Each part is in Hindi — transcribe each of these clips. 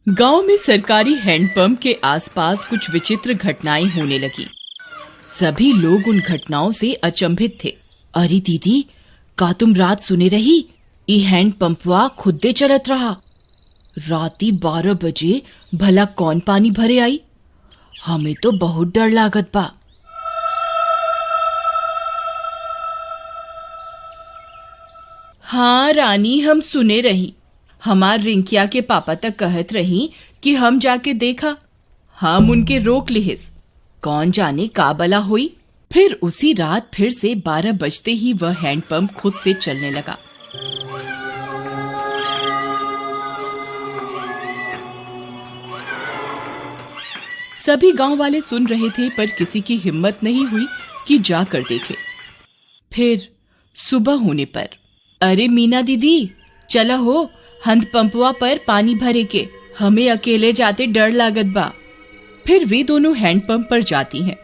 गांव में सरकारी हैंडपंप के आसपास कुछ विचित्र घटनाएं होने लगी। सभी लोग उन घटनाओं से अचंभित थे। अरे दीदी, का तुम रात सुने रही? ई हैंडपंपवा खुदे चलत रहा। राती 12 बजे भला कौन पानी भरे आई? हमें तो बहुत डर लागत बा। हाँ रानी, हम सुने रही। हमार रिंकिया के पापा तक कहत रही कि हम जाके देखा। हम उनके रोक लिहिस। कौन जाने का बला हुई। फिर उसी रात फिर से 12 बजते ही वह हैंडपंप खुद से चलने लगा। सभी गांव वाले सुन रहे थे, पर किसी की हिम्मत नहीं हुई कि जाकर देखे। फिर सुबह होने पर, अरे मीना दीदी, चला हो, हैंडपंपवा पर पानी भरे के। हमें अकेले जाते डर लागत बा। फिर वे दोनों हैंडपंप पर जाती हैं।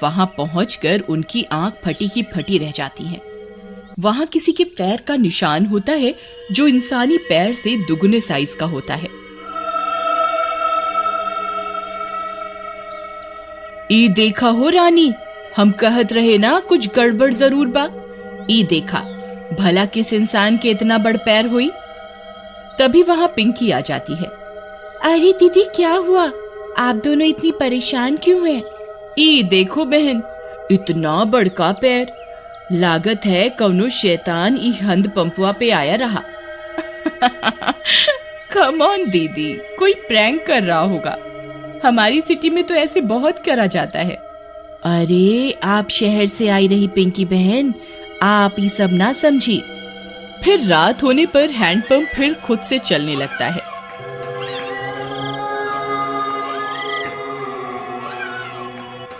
वहां पहुंचकर उनकी आंख फटी की फटी रह जाती है। वहां किसी के पैर का निशान होता है जो इंसानी पैर से दुगने साइज का होता है। ई देखा हो रानी, हम कहत रहे ना कुछ गड़बड़ जरूर बा। ई देखा, भला किस इंसान के इतना बड़ पैर हुई। तभी वहां पिंकी आ जाती है। अरे दीदी, क्या हुआ? आप दोनों इतनी परेशान क्यों हैं? ई देखो बहन, इतना बड़का पैर। लागत है कौनो शैतान ई हैंडपंपवा पे आया रहा। कम ऑन दीदी, कोई प्रैंक कर रहा होगा। हमारी सिटी में तो ऐसे बहुत करा जाता है। अरे आप शहर से आई रही पिंकी बहन, आप ये सब ना समझी। फिर रात होने पर हैंडपंप फिर खुद से चलने लगता है।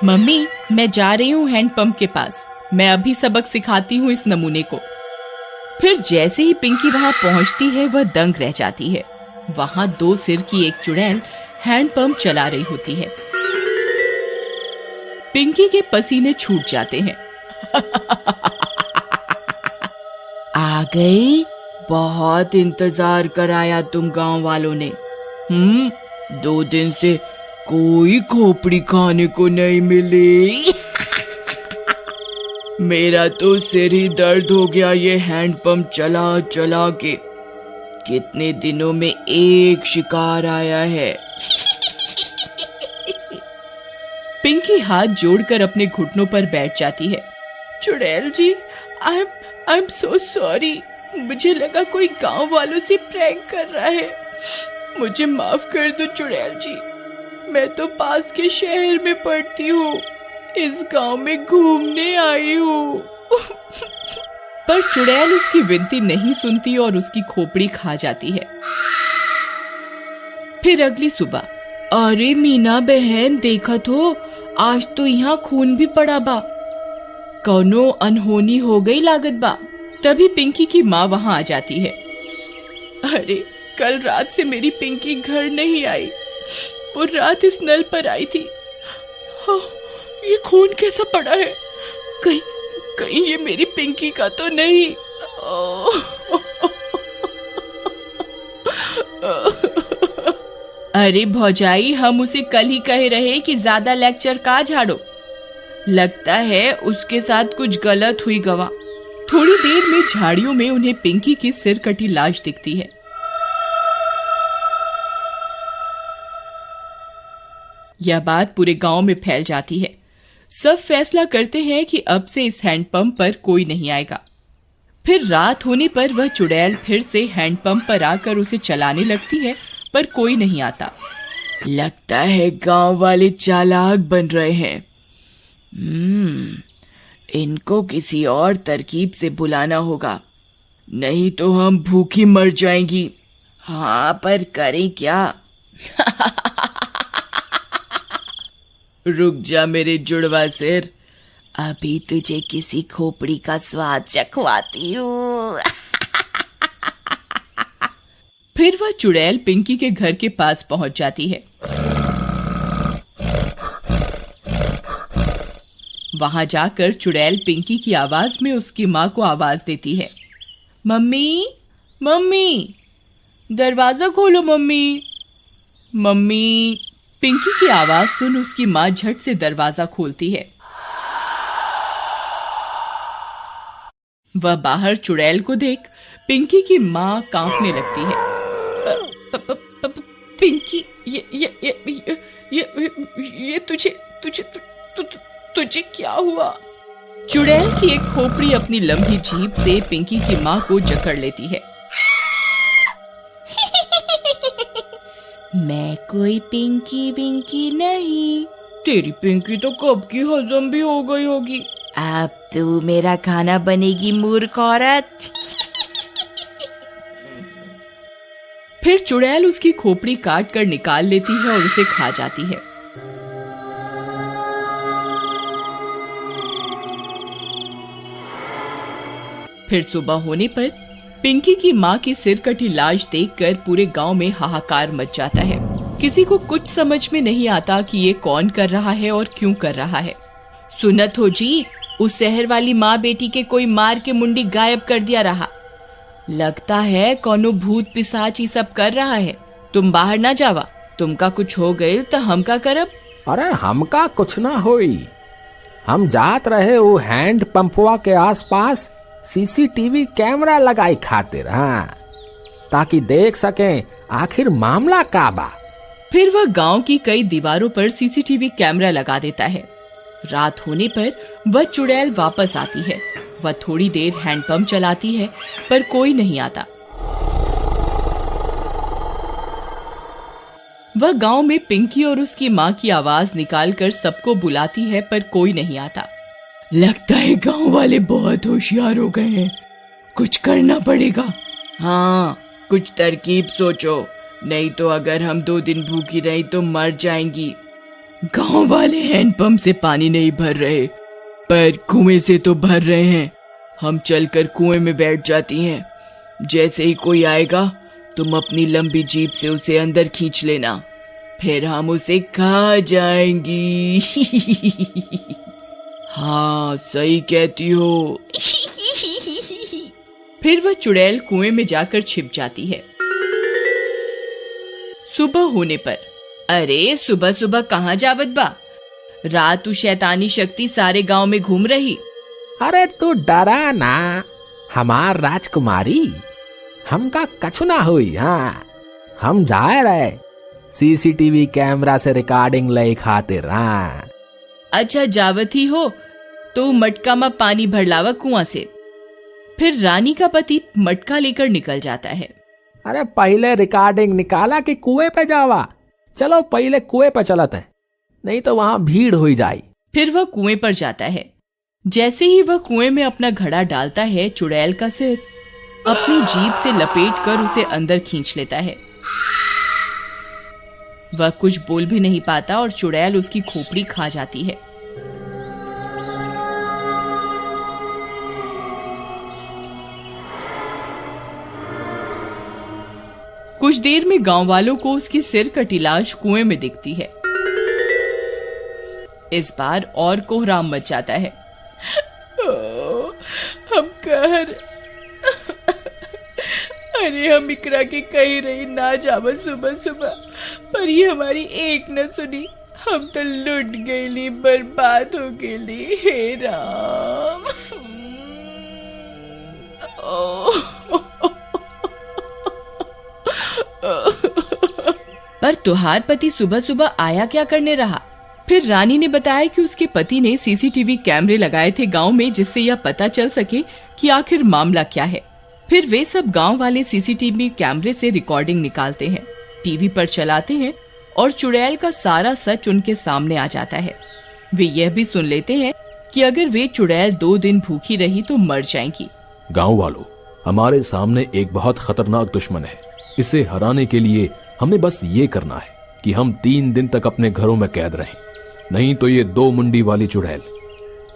मम्मी, मैं जा रही हूँ हैंडपंप के पास। मैं अभी सबक सिखाती हूँ इस नमूने को। फिर जैसे ही पिंकी वहां पहुंचती है, वह दंग रह जाती है। वहां 2 सिर की एक चुड़ैल हैंडपंप चला रही होती है। पिंकी के पसीने छूट जाते हैं। आ गई? बहुत इंतजार कराया तुम गांव वालों ने। 2 दिन से कोई खोपड़ी खाने को नहीं मिली। मेरा तो सिर ही दर्द हो गया ये हैंडपंप चला चला के। कितने दिनों में एक शिकार आया है। पिंकी हाथ जोड़कर अपने घुटनों पर बैठ जाती है। चुड़ैल जी, आई एम सो सॉरी। मुझे लगा कोई गांव वालों से प्रैंक कर रहा है। मुझे माफ कर दो चुड़ैल जी। मैं तो पास के शहर में पढ़ती हूँ। इस गांव में घूमने आई हूँ। पर चुड़ैल उसकी विनती नहीं सुनती और उसकी खोपड़ी खा जाती है। फिर अगली सुबह, अरे मीना बहन, देखत हो, आज तो यहाँ खून भी पड़ा बा। कौनो अनहोनी हो गई लागत बा। तभी पिंकी की माँ वहां आ जाती है। अरे, कल रात से मेरी पिंकी घर नहीं आई। वो रात इस नल पर आई थी। हाँ, ये खून कैसा पड़ा है? कहीं ये मेरी पिंकी का तो नहीं? अरे भौजाई, हम उसे कल ही कहे रहे कि ज्यादा लेक्चर का झाड़ो। लगता है उसके साथ कुछ गलत हुई गवा। थोड़ी देर में झाड़ियों में उन्हें पिंकी की सिर कटी लाश दिखती है। यह बात पूरे गांव में फैल जाती है। सब फैसला करते हैं कि अब से इस हैंडपंप पर कोई नहीं आएगा। फिर रात होने पर वह चुड़ैल फिर से हैंडपंप पर आकर उसे चलाने लगती है, पर कोई नहीं आता। लगता है गांव वाले चालाक बन रहे हैं। इनको किसी और तरकीब से बुलाना होगा, नहीं तो हम भूखी मर जाएंगी। हाँ, पर करें क्या? रुक जा मेरे जुड़वा सिर, अभी तुझे किसी खोपड़ी का स्वाद चखवाती हूँ। फिर वह चुड़ैल पिंकी के घर के पास पहुंच जाती है। वहां जाकर चुड़ैल पिंकी की आवाज में उसकी माँ को आवाज देती है। मम्मी, मम्मी, दरवाजा खोलो मम्मी। मम्मी। पिंकी की आवाज सुन उसकी माँ झट से दरवाजा खोलती है। वह बाहर चुड़ैल को देख पिंकी की माँ कांपने लगती है। पिंकी, ये तुझे क्या हुआ? चुड़ैल की एक खोपड़ी अपनी लंबी जीभ से पिंकी की माँ को जकड़ लेती है। मैं कोई पिंकी विंकी नहीं। तेरी पिंकी तो कब की हजम भी हो गई होगी। अब तू मेरा खाना बनेगी मूर्ख औरत। फिर चुड़ैल उसकी खोपड़ी काट कर निकाल लेती है और उसे खा जाती है। फिर सुबह होने पर पिंकी की माँ की सिर कटी लाश देखकर पूरे गांव में हाहाकार मच जाता है। किसी को कुछ समझ में नहीं आता कि ये कौन कर रहा है और क्यों कर रहा है। सुनत हो जी, उस शहर वाली माँ बेटी के कोई मार के मुंडी गायब कर दिया रहा। लगता है कोनो भूत पिशाच ही सब कर रहा है। तुम बाहर ना जावा, तुमका कुछ हो गए तो हम का करब? अरे हमका कुछ ना होई। हम जात रहे वो हैंड पंपवा के आसपास सीसीटीवी कैमरा लगाई खातिर, हाँ, ताकि देख सकें आखिर मामला का बा। फिर वह गांव की कई दीवारों पर सीसीटीवी कैमरा लगा देता है। रात होने पर वह चुड़ैल वापस आती है। वह थोड़ी देर हैंडपंप चलाती है पर कोई नहीं आता। वह गांव में पिंकी और उसकी माँ की आवाज निकालकर सबको बुलाती है पर कोई नहीं आता। लगता है गांव वाले बहुत होशियार हो गए हैं, कुछ करना पड़ेगा। हाँ, कुछ तरकीब सोचो, नहीं तो अगर हम 2 दिन भूखी रही तो मर जाएंगी। गांव वाले हैंडपंप से पानी नहीं भर रहे पर कुएं से तो भर रहे हैं। हम चलकर कुएं में बैठ जाती हैं। जैसे ही कोई आएगा तुम अपनी लंबी जीभ से उसे अंदर खींच लेना, फिर हम उसे खा जाएंगी। हाँ, सही कहती हो। फिर वह चुड़ैल कुएं में जाकर छिप जाती है। सुबह होने पर, अरे सुबह सुबह कहाँ जावत बा? रात शैतानी शक्ति सारे गांव में घूम रही। अरे तू डरा ना, हमार राजकुमारी, हमका कछु ना हुई। हाँ, हम जाए रहे सीसीटीवी कैमरा से रिकॉर्डिंग ले खातिर। हाँ, अच्छा जावत ही हो तो मटका में पानी भर लावा कुआं से। फिर रानी का पति मटका लेकर निकल जाता है। अरे पहले रिकॉर्डिंग निकाला कि कुएं पे जावा? चलो पहले कुएं पे चलते हैं, नहीं तो वहां भीड़ हो जाए। फिर वह कुएं पर जाता है। जैसे ही वह कुएं में अपना घड़ा डालता है, चुड़ैल का सिर अपनी जीभ से लपेटकर उसे अंदर खींच लेता है। वह कुछ बोल भी नहीं पाता और चुड़ैल उसकी खोपड़ी खा जाती है। कुछ देर में गांव वालों को उसकी सिर कटी लाश कुएं में दिखती है। इस बार और कोहराम मच जाता है। हम कहर, अरे हम इकरा के कही रही ना जावा सुबह सुबह, पर ये हमारी एक न सुनी। हम तो लुट गईली, बर्बाद हो गईली। हे राम। पर तुहार पति सुबह सुबह आया क्या करने रहा? फिर रानी ने बताया कि उसके पति ने सीसीटीवी कैमरे लगाए थे गांव में, जिससे यह पता चल सके कि आखिर मामला क्या है। फिर वे सब गांव वाले सीसीटीवी कैमरे से रिकॉर्डिंग निकालते हैं, टीवी पर चलाते हैं और चुड़ैल का सारा सच उनके सामने आ जाता है। वे यह भी सुन लेते हैं कि अगर वे चुड़ैल 2 दिन भूखी रही तो मर जाएंगी। गांव वालों, हमारे सामने एक बहुत खतरनाक दुश्मन है। इसे हराने के लिए हमें बस ये करना है कि हम 3 दिन तक अपने घरों में कैद रहें, नहीं तो ये 2 मुंडी वाली चुड़ैल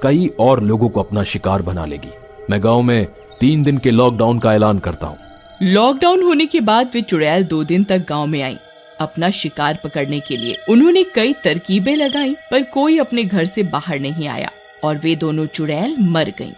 कई और लोगों को अपना शिकार बना लेगी। मैं गांव में 3 दिन के लॉकडाउन का ऐलान करता हूँ। लॉकडाउन होने के बाद वे चुड़ैल 2 दिन तक गांव में आई अपना शिकार पकड़ने के लिए। उन्होंने कई तरकीबें लगाई पर कोई अपने घर से बाहर नहीं आया और वे दोनों चुड़ैल मर गईं।